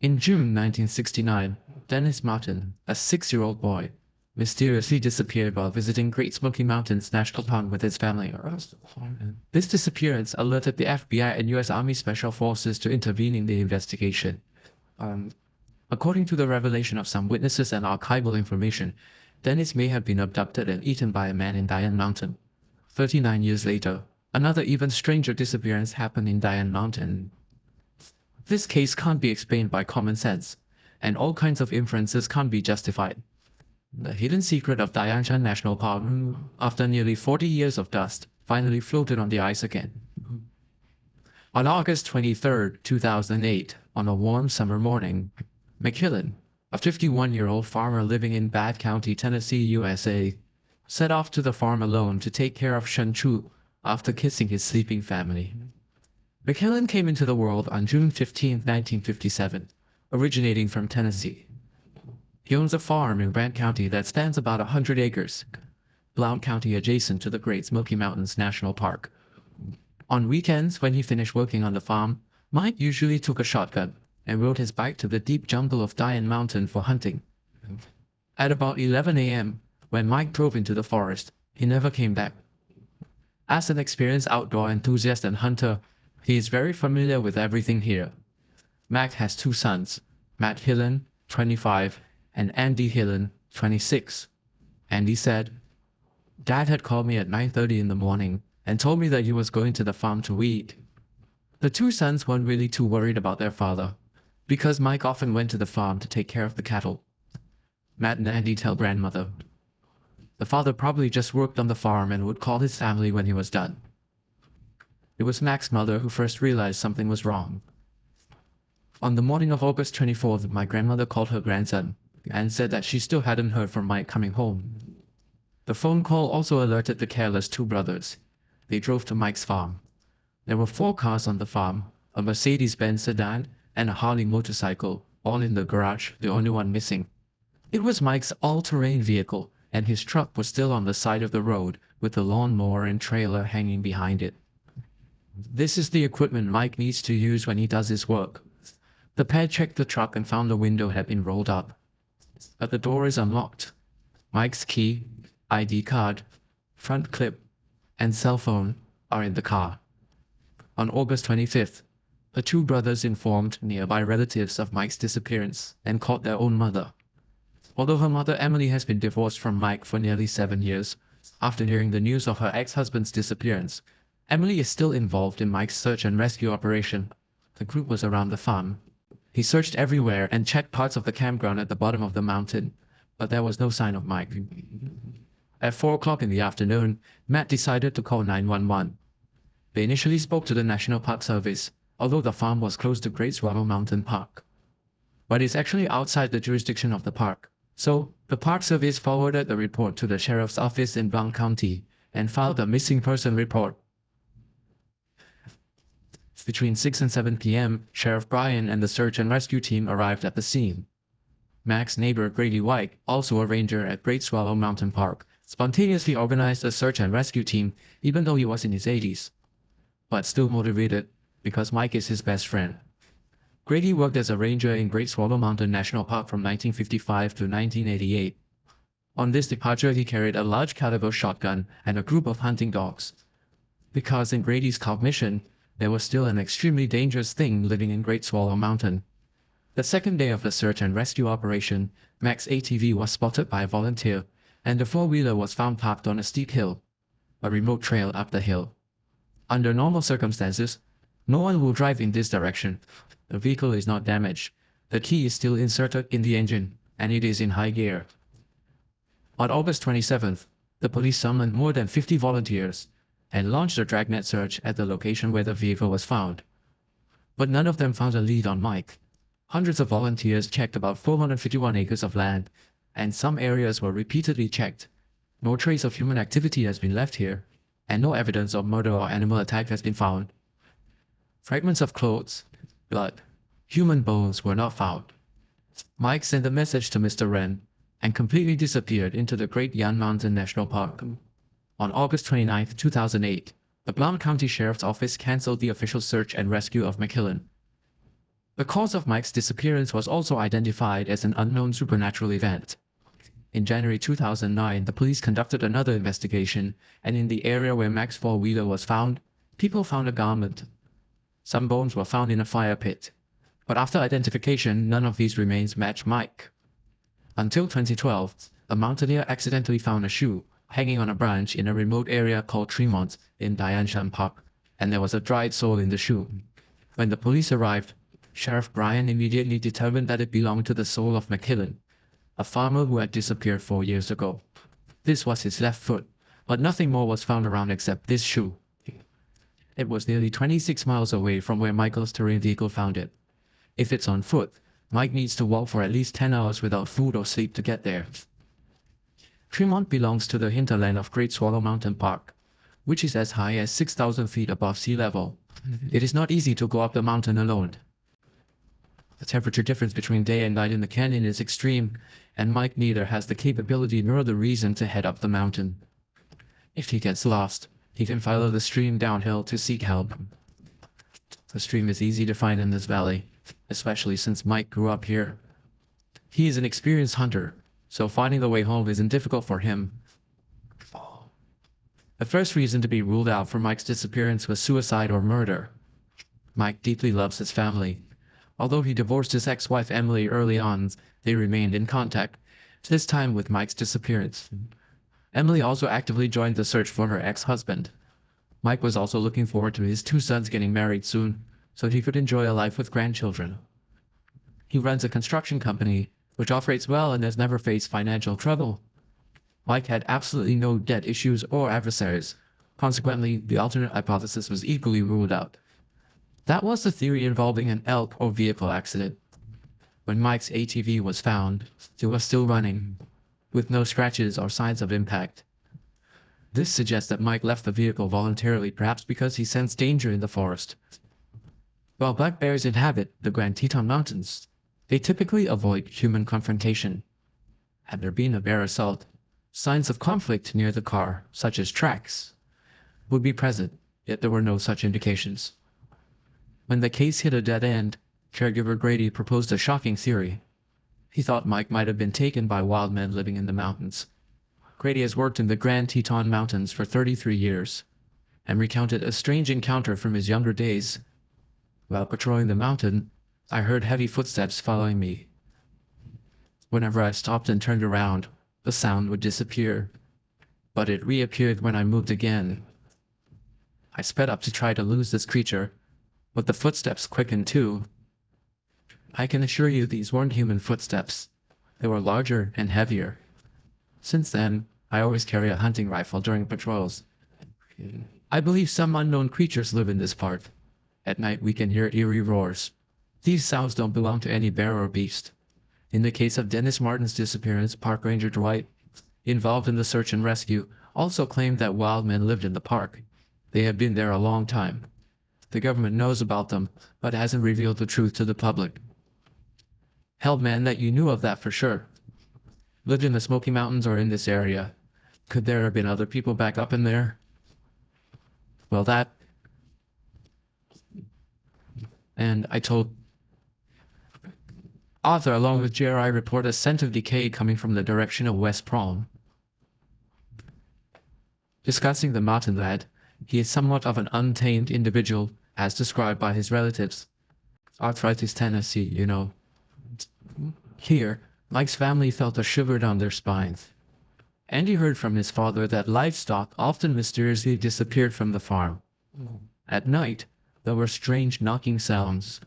In June 1969, Dennis Martin, a 6-year-old boy, mysteriously disappeared while visiting Great Smoky Mountains National Park with his family. This disappearance alerted the FBI and U.S. Army Special Forces to intervene in the investigation. Um, According to the revelation of some witnesses and archival information, Dennis may have been abducted and eaten by a man in Diane Mountain. 39 years later, another even stranger disappearance happened in Diane Mountain. This case can't be explained by common sense, and all kinds of inferences can't be justified. The hidden secret of Dianshan National Park, after nearly 40 years of dust, finally floated on the ice again. On August 23, 2008, on a warm summer morning, McKillen, a 51-year-old farmer living in Bath County, Tennessee, USA, set off to the farm alone to take care of Shen Chu after kissing his sleeping family. McKillen came into the world on June 15, 1957, originating from Tennessee. He owns a farm in Grant County that spans about 100 acres, Blount County adjacent to the Great Smoky Mountains National Park. On weekends, when he finished working on the farm, Mike usually took a shotgun and rode his bike to the deep jungle of Diane Mountain for hunting. At about 11 a.m., when Mike drove into the forest, he never came back. As an experienced outdoor enthusiast and hunter, he is very familiar with everything here. Mac has 2 sons, Matt Hillen, 25, and Andy Hillen, 26. Andy said, "Dad had called me at 9:30 in the morning and told me that he was going to the farm to eat." The 2 sons weren't really too worried about their father, because Mike often went to the farm to take care of the cattle. Matt and Andy tell grandmother, the father probably just worked on the farm and would call his family when he was done. It was Mac's mother who first realized something was wrong. On the morning of August 24th, my grandmother called her grandson and said that she still hadn't heard from Mike coming home. The phone call also alerted the careless 2 brothers. They drove to Mike's farm. There were 4 cars on the farm, a Mercedes-Benz sedan and a Harley motorcycle, all in the garage, the only one missing. It was Mike's all-terrain vehicle, and his truck was still on the side of the road, with the lawnmower and trailer hanging behind it. This is the equipment Mike needs to use when he does his work. The pair checked the truck and found the window had been rolled up, but the door is unlocked. Mike's key, ID card, front clip, and cell phone are in the car. On August 25th, the 2 brothers informed nearby relatives of Mike's disappearance and called their own mother. Although her mother Emily has been divorced from Mike for nearly 7 years, after hearing the news of her ex-husband's disappearance, Emily is still involved in Mike's search and rescue operation. The group was around the farm. He searched everywhere and checked parts of the campground at the bottom of the mountain, but there was no sign of Mike. At 4 o'clock in the afternoon, Matt decided to call 911. They initially spoke to the National Park Service, although the farm was close to Great Swallow Mountain Park. But it's actually outside the jurisdiction of the park, so the Park Service forwarded the report to the Sheriff's Office in Blount County and filed a missing person report. Between 6 and 7 p.m., Sheriff Bryan and the search and rescue team arrived at the scene. Mac's neighbor Grady White, also a ranger at Great Swallow Mountain Park, spontaneously organized a search and rescue team even though he was in his 80s. But still motivated, because Mike is his best friend. Grady worked as a ranger in Great Swallow Mountain National Park from 1955 to 1988. On this departure, he carried a large caliber shotgun and a group of hunting dogs. Because in Grady's cognition, there was still an extremely dangerous thing living in Great Swallow Mountain. The second day of the search and rescue operation, Mac's ATV was spotted by a volunteer, and the 4-wheeler was found parked on a steep hill, a remote trail up the hill. Under normal circumstances, no one will drive in this direction. The vehicle is not damaged. The key is still inserted in the engine, and it is in high gear. On August 27th, the police summoned more than 50 volunteers and launched a dragnet search at the location where the vehicle was found. But none of them found a lead on Mike. Hundreds of volunteers checked about 451 acres of land, and some areas were repeatedly checked. No trace of human activity has been left here, and no evidence of murder or animal attack has been found. Fragments of clothes, blood, human bones were not found. Mike sent a message to Mr. Wren and completely disappeared into the Great Yan Mountain National Park. On August 29, 2008, the Blount County Sheriff's Office canceled the official search and rescue of McKillen. The cause of Mike's disappearance was also identified as an unknown supernatural event. In January 2009, the police conducted another investigation, and in the area where Max four-wheeler was found, people found a garment. Some bones were found in a fire pit. But after identification, none of these remains matched Mike. Until 2012, a mountaineer accidentally found a shoe hanging on a branch in a remote area called Tremont in Dianshan Park, and there was a dried sole in the shoe. When the police arrived, Sheriff Bryan immediately determined that it belonged to the soul of McKillen, a farmer who had disappeared 4 years ago. This was his left foot, but nothing more was found around except this shoe. It was nearly 26 miles away from where Michael's terrain vehicle found it. If it's on foot, Mike needs to walk for at least 10 hours without food or sleep to get there. Tremont belongs to the hinterland of Great Swallow Mountain Park, which is as high as 6,000 feet above sea level. It is not easy to go up the mountain alone. The temperature difference between day and night in the canyon is extreme, and Mike neither has the capability nor the reason to head up the mountain. If he gets lost, he can follow the stream downhill to seek help. The stream is easy to find in this valley, especially since Mike grew up here. He is an experienced hunter, so finding the way home isn't difficult for him. The first reason to be ruled out for Mike's disappearance was suicide or murder. Mike deeply loves his family. Although he divorced his ex-wife Emily early on, they remained in contact, this time with Mike's disappearance. Emily also actively joined the search for her ex-husband. Mike was also looking forward to his 2 sons getting married soon, so he could enjoy a life with grandchildren. He runs a construction company, which operates well and has never faced financial trouble. Mike had absolutely no debt issues or adversaries. Consequently, the alternate hypothesis was equally ruled out. That was the theory involving an elk or vehicle accident. When Mike's ATV was found, it was still running, with no scratches or signs of impact. This suggests that Mike left the vehicle voluntarily, perhaps because he sensed danger in the forest. While black bears inhabit the Grand Teton Mountains, they typically avoid human confrontation. Had there been a bear assault, signs of conflict near the car, such as tracks, would be present, yet there were no such indications. When the case hit a dead end, caregiver Grady proposed a shocking theory. He thought Mike might have been taken by wild men living in the mountains. Grady has worked in the Grand Teton Mountains for 33 years, and recounted a strange encounter from his younger days. While patrolling the mountain, I heard heavy footsteps following me. Whenever I stopped and turned around, the sound would disappear, but it reappeared when I moved again. I sped up to try to lose this creature, but the footsteps quickened too. I can assure you these weren't human footsteps. They were larger and heavier. Since then, I always carry a hunting rifle during patrols. I believe some unknown creatures live in this park. At night we can hear eerie roars. These sounds don't belong to any bear or beast. In the case of Dennis Martin's disappearance, Park Ranger Dwight, involved in the search and rescue, also claimed that wild men lived in the park. They have been there a long time. The government knows about them, but hasn't revealed the truth to the public. Hell, man, that you knew of that for sure. Lived in the Smoky Mountains or in this area. Could there have been other people back up in there? Well, that... And I told... Arthur, along with Jerry, report a scent of decay coming from the direction of West Prom. Discussing the mountain lad, he is somewhat of an untamed individual, as described by his relatives. Arthritis tendency, you know. Here, Mike's family felt a shiver down their spines. Andy heard from his father that livestock often mysteriously disappeared from the farm. At night, there were strange knocking sounds.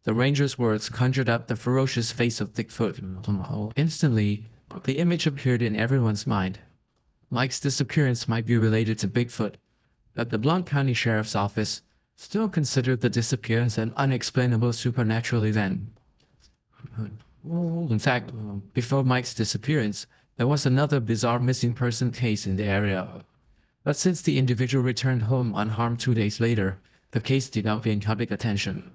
The ranger's words conjured up the ferocious face of Bigfoot. Instantly, the image appeared in everyone's mind. Mike's disappearance might be related to Bigfoot, but the Blount County Sheriff's Office still considered the disappearance an unexplainable supernatural event. In fact, before Mike's disappearance, there was another bizarre missing person case in the area. But since the individual returned home unharmed 2 days later, the case did not gain public attention.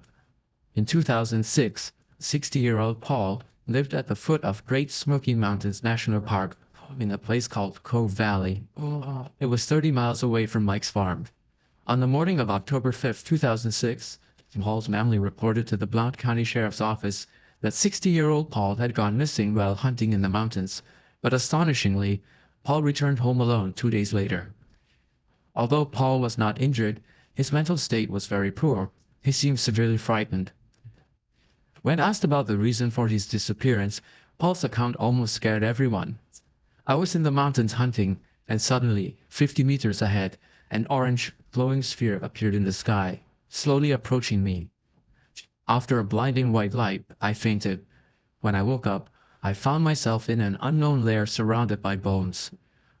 In 2006, 60-year-old Paul lived at the foot of Great Smoky Mountains National Park in a place called Cove Valley. It was 30 miles away from Mike's farm. On the morning of October 5, 2006, Paul's family reported to the Blount County Sheriff's Office that 60-year-old Paul had gone missing while hunting in the mountains, but astonishingly, Paul returned home alone 2 days later. Although Paul was not injured, his mental state was very poor. He seemed severely frightened. When asked about the reason for his disappearance, Paul's account almost scared everyone. I was in the mountains hunting, and suddenly, 50 meters ahead, an orange, glowing sphere appeared in the sky, slowly approaching me. After a blinding white light, I fainted. When I woke up, I found myself in an unknown lair surrounded by bones.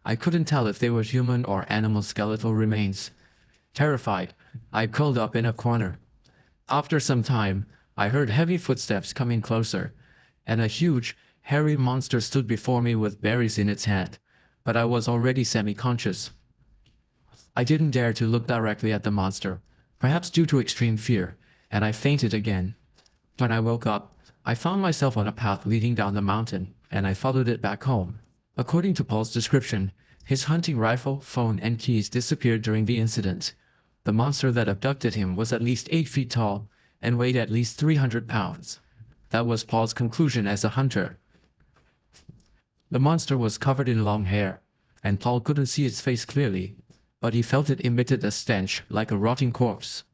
I couldn't tell if they were human or animal skeletal remains. Terrified, I curled up in a corner. After some time, I heard heavy footsteps coming closer, and a huge, hairy monster stood before me with berries in its hand, but I was already semi-conscious. I didn't dare to look directly at the monster, perhaps due to extreme fear, and I fainted again. When I woke up, I found myself on a path leading down the mountain, and I followed it back home. According to Paul's description, his hunting rifle, phone, and keys disappeared during the incident. The monster that abducted him was at least 8 feet tall and weighed at least 300 pounds. That was Paul's conclusion as a hunter. The monster was covered in long hair, and Paul couldn't see its face clearly, but he felt it emitted a stench like a rotting corpse.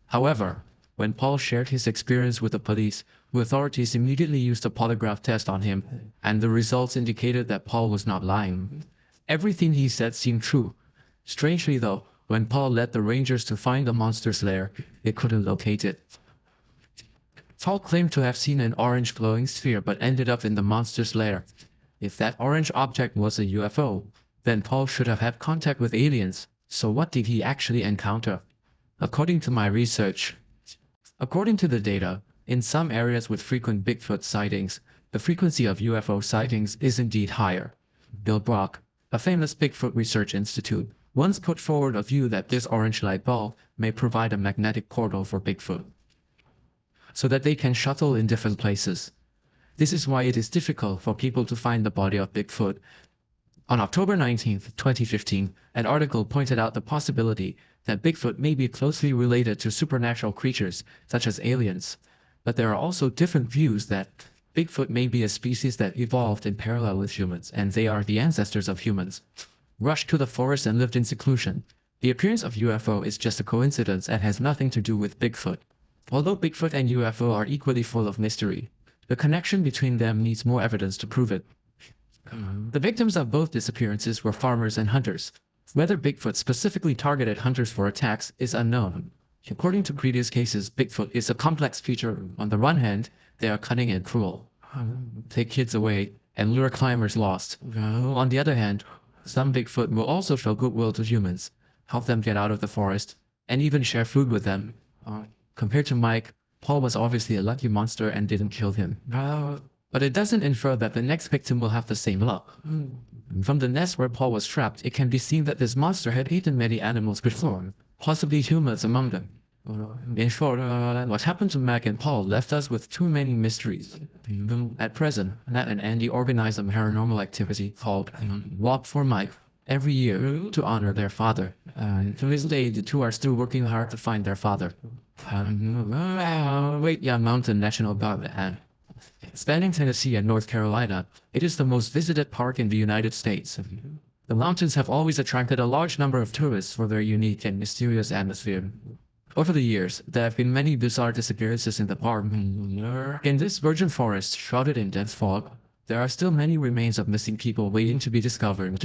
However, when Paul shared his experience with the police, authorities immediately used a polygraph test on him, and the results indicated that Paul was not lying. Everything he said seemed true. Strangely though, when Paul led the rangers to find the monster's lair, they couldn't locate it. Paul claimed to have seen an orange glowing sphere but ended up in the monster's lair. If that orange object was a UFO, then Paul should have had contact with aliens. So what did he actually encounter? According to my research, according to the data, in some areas with frequent Bigfoot sightings, the frequency of UFO sightings is indeed higher. Bill Brock, a famous Bigfoot research institute, once put forward a view that this orange light bulb may provide a magnetic portal for Bigfoot, so that they can shuttle in different places. This is why it is difficult for people to find the body of Bigfoot. On October 19, 2015, an article pointed out the possibility that Bigfoot may be closely related to supernatural creatures, such as aliens. But there are also different views that Bigfoot may be a species that evolved in parallel with humans, and they are the ancestors of humans, rushed to the forest and lived in seclusion. The appearance of UFO is just a coincidence and has nothing to do with Bigfoot. Although Bigfoot and UFO are equally full of mystery, the connection between them needs more evidence to prove it. The victims of both disappearances were farmers and hunters. Whether Bigfoot specifically targeted hunters for attacks is unknown. According to previous cases, Bigfoot is a complex feature. On the one hand, they are cunning and cruel, take kids away, and lure climbers lost. On the other hand, some Bigfoot will also show goodwill to humans, help them get out of the forest, and even share food with them. Compared to Mike, Paul was obviously a lucky monster and didn't kill him. But it doesn't infer that the next victim will have the same luck. From the nest where Paul was trapped, it can be seen that this monster had eaten many animals before, possibly humans among them. In short, what happened to Mac and Paul left us with too many mysteries. At present, Nat and Andy organize a paranormal activity called Walk for Mike every year to honor their father. To this day, the two are still working hard to find their father. Mountain National Park. Spanning Tennessee and North Carolina, it is the most visited park in the United States. The mountains have always attracted a large number of tourists for their unique and mysterious atmosphere. Over the years, there have been many bizarre disappearances in the park. In this virgin forest, shrouded in dense fog, there are still many remains of missing people waiting to be discovered.